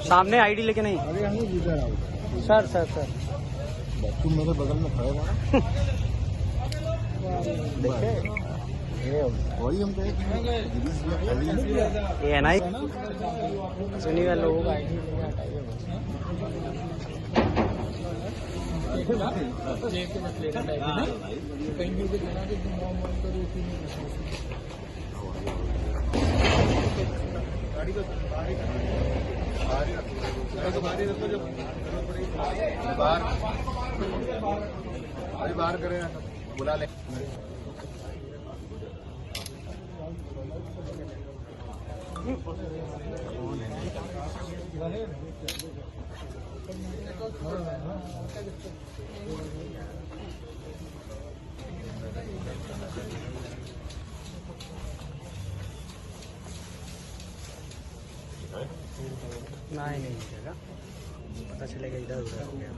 सामने आईडी लेके नहीं। अरे हम इधर आओ सर सर सर तुम मेरे बगल में खड़े हो ना। देखे वही हम कहे ये है ना सुनी वाले लोगों का आईडी बाहर करें बुला ले। नहीं चलेगा, पता चलेगा इधर उधर हो गया।